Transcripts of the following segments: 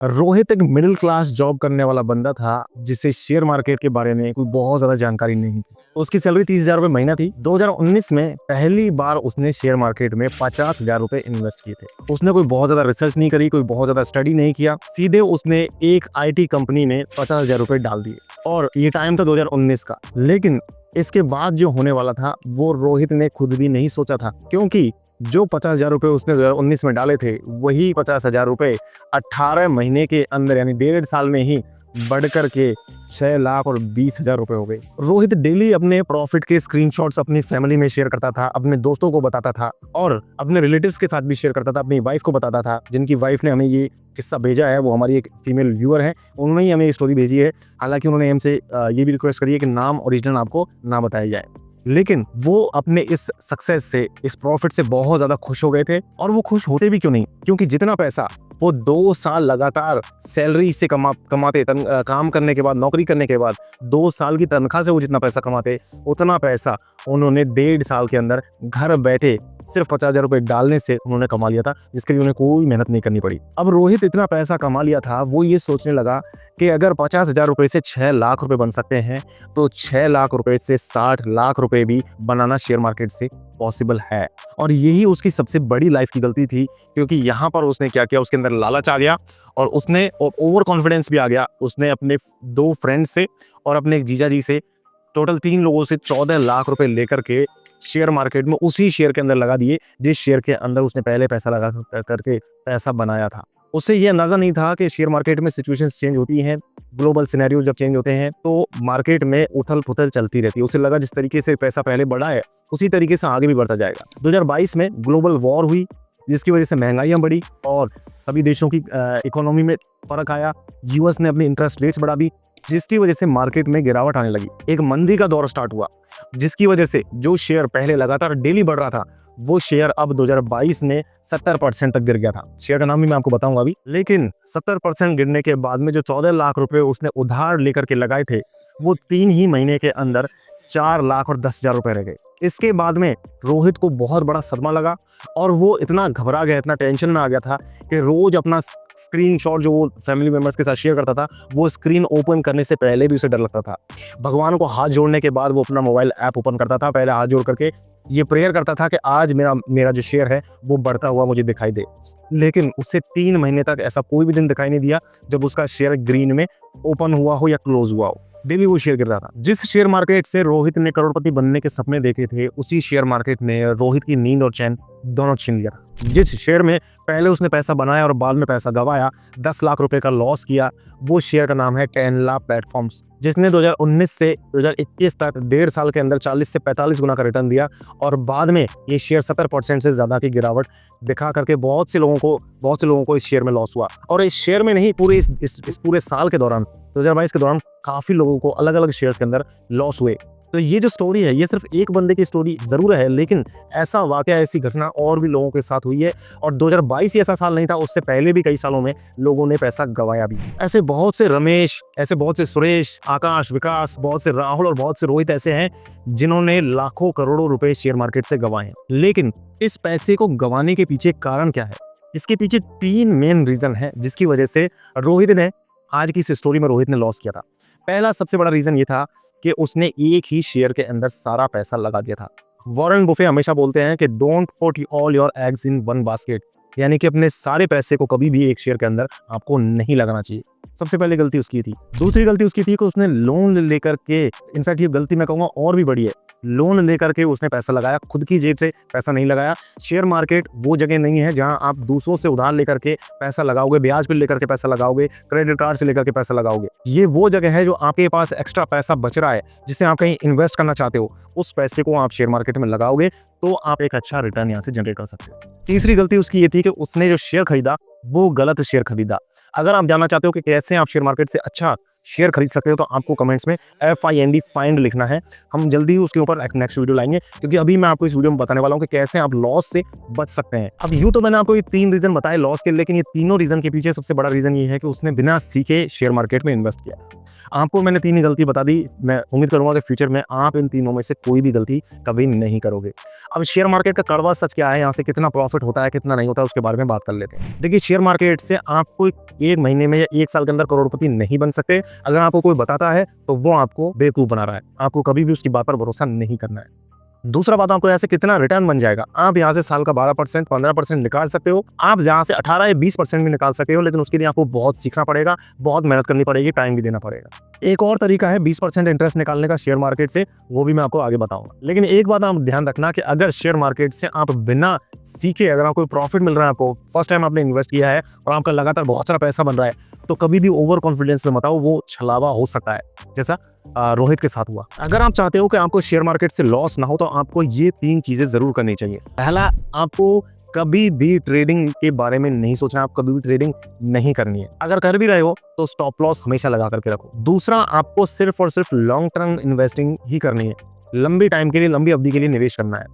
रोहित एक middle class job करने वाला बंदा था जिसे शेयर मार्केट के बारे में कोई बहुत ज्यादा जानकारी नहीं थी। उसकी सैलरी 30,000 रुपये महीना थी। 2019 में पहली बार उसने शेयर मार्केट में 50,000 रुपए इन्वेस्ट किए थे। उसने कोई बहुत ज्यादा रिसर्च नहीं करी, कोई बहुत ज्यादा स्टडी नहीं किया, सीधे उसने एक IT कंपनी में 50,000 रुपए डाल दिए। और ये टाइम था 2019 का। लेकिन इसके बाद जो होने वाला था वो रोहित ने खुद भी नहीं सोचा था, क्योंकि जो 50,000 रुपए उसने 2019 में डाले थे वही 50,000 रुपए 18 महीने के अंदर यानी 1.5 साल में ही बढ़कर के 6,20,000 रुपए हो गए। रोहित डेली अपने प्रॉफिट के स्क्रीनशॉट्स अपनी फैमिली में शेयर करता था, अपने दोस्तों को बताता था और अपने रिलेटिव्स के साथ भी शेयर करता था, अपनी वाइफ को बताता था। जिनकी वाइफ ने हमें ये किस्सा भेजा है वो हमारी एक फीमेल व्यूअर है, उन्होंने ही हमें ये स्टोरी भेजी है। हालांकि उन्होंने हमसे ये भी रिक्वेस्ट करी है कि नाम ओरिजिनल आपको ना बताया जाए। लेकिन वो अपने इस सक्सेस से, इस प्रॉफिट से बहुत ज्यादा खुश हो गए थे। और वो खुश होते भी क्यों नहीं, क्योंकि जितना पैसा वो 2 साल लगातार सैलरी से कमाते काम करने के बाद, नौकरी करने के बाद 2 साल की तनख्वाह से वो जितना पैसा कमाते, उतना पैसा उन्होंने 1.5 साल के अंदर घर बैठे सिर्फ 50,000 रुपए डालने से उन्होंने कमा लिया था, जिसके लिए उन्हें कोई मेहनत नहीं करनी पड़ी। अब रोहित इतना पैसा कमा लिया था, वो ये सोचने लगा कि अगर 50,000 रुपए से 6 लाख रुपए बन सकते हैं तो 6 लाख रुपए से 60 लाख रुपए भी बनाना शेयर मार्केट से पॉसिबल है। और यही उसकी सबसे बड़ी लाइफ की गलती थी, क्योंकि यहाँ पर उसने क्या किया, उसके अंदर लालच आ गया और उसने ओवर कॉन्फिडेंस भी आ गया। उसने अपने 2 फ्रेंड से और अपने एक जीजा जी से, टोटल 3 लोगों से 14 लाख रुपए लेकर के शेयर मार्केट में उसी शेयर के अंदर लगा दिए जिस शेयर के अंदर उसने पहले पैसा लगा करके पैसा बनाया था। उसे ये अंदाजा नहीं था कि शेयर मार्केट में सिचुएशंस चेंज होती हैं, ग्लोबल सिनेरियो जब चेंज होते हैं तो मार्केट में उथल पुथल चलती रहती है। उसे लगा जिस तरीके से पैसा पहले बढ़ा है उसी तरीके से आगे भी बढ़ता जाएगा। 2022 में ग्लोबल वॉर हुई, जिसकी वजह से महंगाइयाँ बढ़ी और सभी देशों की इकोनॉमी में फर्क आया। यूएस ने अपनी इंटरेस्ट रेट्स बढ़ा दी, जिसकी वजह से मार्केट में गिरावट आने लगी। एक मंदी का दौर स्टार्ट हुआ, जिसकी वजह से जो शेयर पहले लगातार डेली बढ़ रहा था वो शेयर अब 2022 में 70% तक गिर गया था। शेयर का नाम भी मैं आपको बताऊंगा अभी। लेकिन 70% गिरने के बाद में जो 14 लाख रुपए उसने उधार लेकर के लगाए थे वो 3 ही महीने के अंदर 4 लाख और 10,000 रुपए रह गए। इसके बाद में रोहित को बहुत बड़ा सदमा लगा और वो इतना घबरा गया, इतना टेंशन में आ गया था कि रोज अपना स्क्रीनशॉट जो वो फैमिली मेंबर्स के साथ शेयर करता था वो स्क्रीन ओपन करने से पहले भी उसे डर लगता था। भगवान को हाथ जोड़ने के बाद वो अपना मोबाइल ऐप ओपन करता था, पहले हाथ जोड़ करके ये प्रेयर करता था कि आज मेरा जो शेयर है वो बढ़ता हुआ मुझे दिखाई दे। लेकिन उससे 3 महीने तक ऐसा कोई भी दिन दिखाई नहीं दिया जब उसका शेयर ग्रीन में ओपन हुआ हो या क्लोज हुआ हो। डेली वो शेयर गिर रहा था। जिस शेयर मार्केट से रोहित ने करोड़पति बनने के सपने देखे थे उसी शेयर मार्केट ने रोहित की नींद और चैन दोनों छीन लिया। जिस शेयर में पहले उसने पैसा बनाया और बाद में पैसा गवाया, 10 लाख रुपए का लॉस किया, वो शेयर का नाम है टेनला प्लेटफॉर्म्स, जिसने 2019 से 2021 तक 1.5 साल के अंदर 40 से 45 गुना का रिटर्न दिया। और बाद में ये शेयर 70% से ज्यादा की गिरावट दिखा करके बहुत से लोगों को इस शेयर में लॉस हुआ। और इस शेयर में नहीं, पूरे इस पूरे साल के दौरान 2022 के दौरान काफी लोगों को अलग अलग शेयर्स के अंदर लॉस हुए। तो ये जो स्टोरी है ये सिर्फ एक बंदे की स्टोरी जरूर है, लेकिन ऐसा वाकया, ऐसी घटना और भी लोगों के साथ हुई है। और 2022 ही ऐसा साल नहीं था, उससे पहले भी कई सालों में लोगों ने पैसा गवाया भी। ऐसे बहुत से रमेश, ऐसे बहुत से सुरेश, आकाश, विकास, बहुत से राहुल और बहुत से रोहित ऐसे हैं जिन्होंने लाखों करोड़ों रुपए शेयर मार्केट से गवाए हैं। लेकिन इस पैसे को गवाने के पीछे कारण क्या है? इसके पीछे 3 मेन रीजन है जिसकी वजह से रोहित ने आज की इस स्टोरी में लॉस किया था। पहला सबसे बड़ा रीजन ये था कि उसने एक ही शेयर के अंदर सारा पैसा लगा दिया था। वॉरेन बुफे हमेशा बोलते हैं कि don't put all your eggs in one basket, यानी कि अपने सारे पैसे को कभी भी एक शेयर के अंदर आपको नहीं लगाना चाहिए। सबसे पहले गलती उसकी थी। दूसरी गलती उसकी थी कि उसने लोन लेकर के, इनफैक्ट ये गलती मैं कहूँगा और भी बड़ी है, लोन लेकर के उसने पैसा लगाया, खुद की जेब से पैसा नहीं लगाया। शेयर मार्केट वो जगह नहीं है जहां आप दूसरों से उधार लेकर के पैसा लगाओगे, ब्याज पे लेकर के पैसा लगाओगे, क्रेडिट कार्ड से लेकर के पैसा लगाओगे। ये वो जगह है जो आपके पास एक्स्ट्रा पैसा बच रहा है जिसे आप कहीं इन्वेस्ट करना चाहते हो, उस पैसे को आप शेयर मार्केट में लगाओगे तो आप एक अच्छा रिटर्न यहाँ से जनरेट कर सकते हो। तीसरी गलती उसकी ये थी कि उसने जो शेयर खरीदा वो गलत शेयर खरीदा। अगर आप जानना चाहते हो कि कैसे आप शेयर मार्केट से अच्छा शेयर खरीद सकते हो तो आपको कमेंट्स में FIND फाइंड लिखना है। हम जल्दी ही उसके ऊपर एक नेक्स्ट वीडियो लाएंगे, क्योंकि अभी मैं आपको इस वीडियो में बताने वाला हूँ कि कैसे आप लॉस से बच सकते हैं। अब यूँ तो मैंने आपको ये 3 रीजन बताए लॉस के, लेकिन ये तीनों रीजन के पीछे सबसे बड़ा रीजन ये है कि उसने बिना सीखे शेयर मार्केट में इन्वेस्ट किया। आपको मैंने 3 ही गलती बता दी। मैं उम्मीद करूंगा कि फ्यूचर में आप इन तीनों में से कोई भी गलती कभी नहीं करोगे। अब शेयर मार्केट का कड़वा सच क्या है, यहाँ से कितना प्रॉफिट होता है कितना नहीं होता है, उसके बारे में बात कर लेते हैं। देखिए, शेयर मार्केट से आपको 1 महीने में या 1 साल के अंदर करोड़पति नहीं बन सकते। अगर आपको कोई बताता है तो वो आपको बेवकूफ बना रहा है। आपको कभी भी उसकी बात पर भरोसा नहीं करना है। दूसरा बात, आपको यहाँ से कितना रिटर्न बन जाएगा। आप यहाँ से साल का 12% 15% निकाल सकते हो। आप यहाँ से 18 या 20% भी निकाल सकते हो, लेकिन उसके लिए आपको बहुत सीखना पड़ेगा, बहुत मेहनत करनी पड़ेगी, टाइम भी देना पड़ेगा। एक और तरीका है 20% इंटरेस्ट निकालने का शेयर मार्केट से, वो भी मैं आपको आगे बताऊंगा। लेकिन एक बात आप ध्यान रखना कि अगर शेयर मार्केट से आप बिना सीखे, अगर आपको प्रॉफिट मिल रहा है, आपको फर्स्ट टाइम आपने इन्वेस्ट किया है और आपका लगातार बहुत सारा पैसा बन रहा है, तो कभी भी ओवर कॉन्फिडेंस में मत आओ, वो छलावा हो सकता है, जैसा रोहित के साथ हुआ। अगर आप चाहते हो कि आपको शेयर मार्केट से लॉस ना हो, तो आपको ये 3 चीजें जरूर करनी चाहिए। पहला, आपको कभी भी ट्रेडिंग के बारे में नहीं सोचना, आप कभी भी ट्रेडिंग नहीं करनी है। अगर कर भी रहे हो तो स्टॉप लॉस हमेशा लगा करके रखो। दूसरा, आपको सिर्फ और सिर्फ लॉन्ग टर्म इन्वेस्टिंग ही करनी है, लंबी टाइम के लिए, लंबी अवधि के लिए निवेश करना है।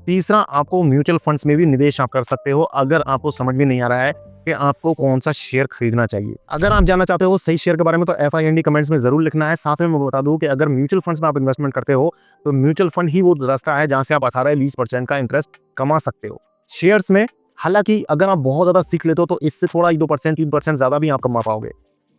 तीसरा, आपको म्यूचुअल फंड्स में भी निवेश आप कर सकते हो, अगर आपको समझ में नहीं आ रहा है कि आपको कौन सा शेयर खरीदना चाहिए। अगर आप जानना चाहते हो सही शेयर के बारे में, तो FIND कमेंट्स में जरूर लिखना है। साथ में मैं बता दूं कि अगर म्यूचुअल फंड्स में आप इन्वेस्टमेंट करते हो तो म्यूचुअल फंड ही वो रास्ता है जहां से आप 18-20% का इंटरेस्ट कमा सकते हो। शेयर्स में हालांकि अगर आप बहुत ज्यादा सीख लेते हो तो इससे थोड़ा 2% 3% ज्यादा भी आप कमा पाओगे।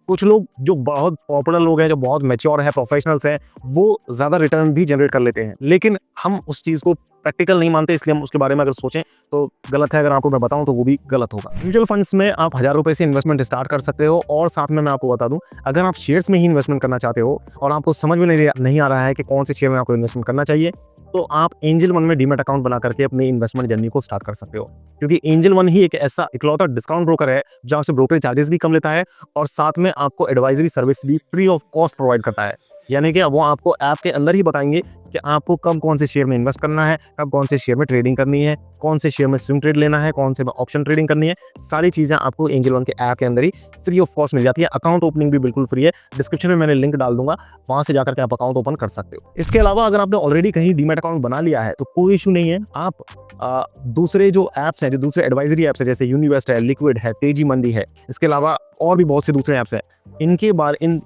कुछ लोग जो बहुत पॉपुलर लोग हैं, जो बहुत मैच्योर है, प्रोफेशनल्स हैं, वो ज्यादा रिटर्न भी जनरेट कर लेते हैं, लेकिन हम उस चीज को प्रैक्टिकल नहीं मानते, इसलिए हम उसके बारे में अगर सोचें तो गलत है। अगर आपको मैं बताऊं तो वो भी गलत होगा। म्यूचुअल फंड्स में आप 1000 रुपए से इन्वेस्टमेंट स्टार्ट कर सकते हो। और साथ में मैं आपको बता दूं, अगर आप शेयर्स में ही इन्वेस्टमेंट करना चाहते हो और आपको समझ में नहीं आ रहा है कि कौन से शेयर में आपको इन्वेस्टमेंट करना चाहिए, तो आप एंजल वन में डीमैट अकाउंट बना करके अपनी इन्वेस्टमेंट जर्नी को स्टार्ट कर सकते हो, क्योंकि एंजल वन ही एक ऐसा इकलौता डिस्काउंट ब्रोकर है जहां से ब्रोकरेज चार्जेस भी कम लेता है और साथ में आपको एडवाइजरी सर्विस भी फ्री ऑफ कॉस्ट प्रोवाइड करता है। यानी कि वो आपको ऐप के अंदर ही बताएंगे कि आपको कब कौन से शेयर में इन्वेस्ट करना है, कब कौन से शेयर में ट्रेडिंग करनी है, कौन से शेयर में स्विंग ट्रेड लेना है, कौन से में ऑप्शन ट्रेडिंग करनी है। सारी चीजें आपको एंजल वन के ऐप के अंदर ही फ्री ऑफ कॉस्ट मिल जाती है। अकाउंट ओपनिंग भी बिल्कुल फ्री है। डिस्क्रिप्शन में मैंने लिंक डाल दूंगा, वहां से जाकर के आप अकाउंट ओपन कर सकते हो। इसके अलावा अगर आपने ऑलरेडी कहीं डीमैट अकाउंट बना लिया है तो कोई इशू नहीं है। आप दूसरे जो ऐप्स हैं, जो दूसरे एडवाइजरी ऐप्स है, जैसे यूनिवेस्ट है, लिक्विड है, तेजी मंदी है, इसके अलावा और भी बहुत से दूसरे ऐप्स हैं,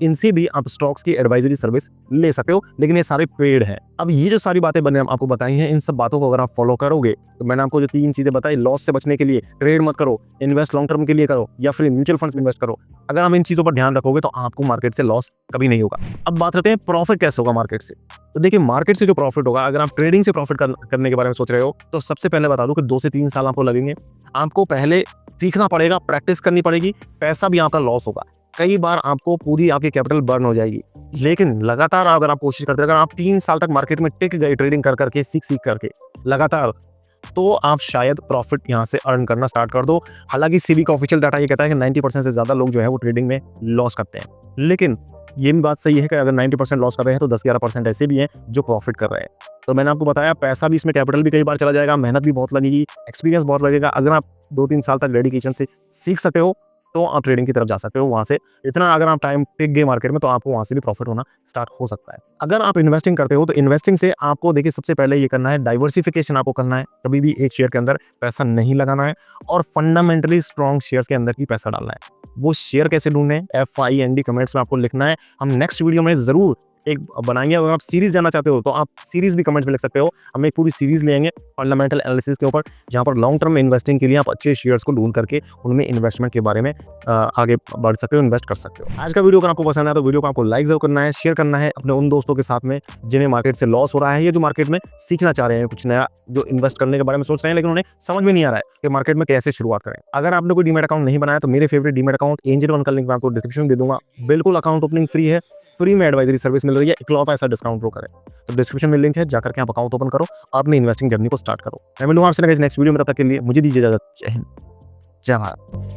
इनसे भी आप स्टॉक्स की एडवाइजरी सर्विस ले सकते हो, लेकिन ये सारे पेड है। अब ये जो सारी बातें मैंने आपको बताई हैं, इन सब बातों को अगर आप फॉलो करोगे तो मैंने आपको जो 3 चीजें बताई, लॉस से बचने के लिए ट्रेड मत करो, इन्वेस्ट लॉन्ग टर्म के लिए करो, या फिर म्यूचुअल फंड्स में इन्वेस्ट करो। अगर आप इन चीजों पर ध्यान रखोगे तो आपको मार्केट से लॉस कभी नहीं होगा। अब बात करते हैं प्रॉफिट कैसे होगा मार्केट से। तो देखिए, मार्केट से जो प्रॉफिट होगा, अगर आप ट्रेडिंग से प्रॉफिट करने के बारे में सोच रहे हो, तो सबसे पहले बता दूं कि 2 से 3 साल आपको लगेंगे। आपको पहले सीखना पड़ेगा, प्रैक्टिस करनी पड़ेगी, पैसा भी आपका लॉस होगा। कई बार आपको पूरी आपकी कैपिटल बर्न हो जाएगी, लेकिन लगातार अगर आप कोशिश करते हैं, अगर आप 3 साल तक मार्केट में टिक गए ट्रेडिंग कर करके, सीख करके लगातार, तो आप शायद प्रॉफिट यहाँ से अर्न करना स्टार्ट कर दो। हालांकि सेबी का ऑफिशियल डाटा ये कहता है कि 90% से ज्यादा लोग जो है वो ट्रेडिंग में लॉस करते हैं, लेकिन ये भी बात सही है कि अगर 90% लॉस कर रहे हैं तो 10-11% ऐसे भी हैं जो प्रॉफिट कर रहे हैं। तो मैंने आपको बताया, पैसा भी इसमें, कैपिटल भी कई बार चला जाएगा, मेहनत भी बहुत लगेगी, एक्सपीरियंस बहुत लगेगा। अगर आप 2-3 साल तक डेडिकेशन से सीख सकते हो तो आप ट्रेडिंग की तरफ जा सकते हो। वहां से इतना अगर आप टाइम टिक गए मार्केट में तो आपको वहां से भी प्रॉफिट होना स्टार्ट हो सकता है। अगर आप इन्वेस्टिंग करते हो तो इन्वेस्टिंग से आपको देखिए, सबसे पहले ये करना है, डाइवर्सिफिकेशन आपको करना है। कभी भी एक शेयर के अंदर पैसा नहीं लगाना है और फंडामेंटली स्ट्रॉन्ग शेयर्स के अंदर ही पैसा डालना है। वो शेयर कैसे ढूंढने, FIND कमेंट्स में आपको लिखना है। हम नेक्स्ट वीडियो में जरूर एक बनाएंगे। अगर आप सीरीज जानना चाहते हो तो आप सीरीज भी कमेंट्स में लिख सकते हो। हम एक पूरी सीरीज लेंगे फंडामेंटल एनालिसिस के ऊपर, जहां पर लॉन्ग टर्म इन्वेस्टिंग के लिए आप अच्छे शेयर्स को ढूंढ करके उनमें इन्वेस्टमेंट के बारे में आगे बढ़ सकते हो, इन्वेस्ट कर सकते हो। आज का वीडियो अगर आपको पसंद आया तो वीडियो को आपको लाइक जरूर करना है, शेयर करना है अपने उन दोस्तों के साथ में जिन्हें मार्केट से लॉस हो रहा है, या जो मार्केट में सीखना चाह रहे हैं कुछ नया, जो इन्वेस्ट करने के बारे में सोच रहे हैं लेकिन उन्हें समझ में नहीं आ रहा है कि मार्केट में कैसे शुरुआत करें। अगर आपने कोई डीमैट अकाउंट नहीं बनाया तो मेरे favourite demat account angel one का लिंक मैं आपको डिस्क्रिप्शन में दे दूंगा। बिल्कुल अकाउंट ओपनिंग फ्री है, फ्री में एडवाइजरी सर्विस मिल रही है, इकलौता ऐसा डिस्काउंट ब्रोकर है। तो डिस्क्रिप्शन में लिंक है, जाकर के आप अकाउंट ओपन करो और अपनी इन्वेस्टिंग जर्नी को स्टार्ट करो। मैं मिलूंगा आपसे नेक्स्ट वीडियो में, तब तक के लिए मुझे दीजिए इजाजत। जय हिंद, जय भारत।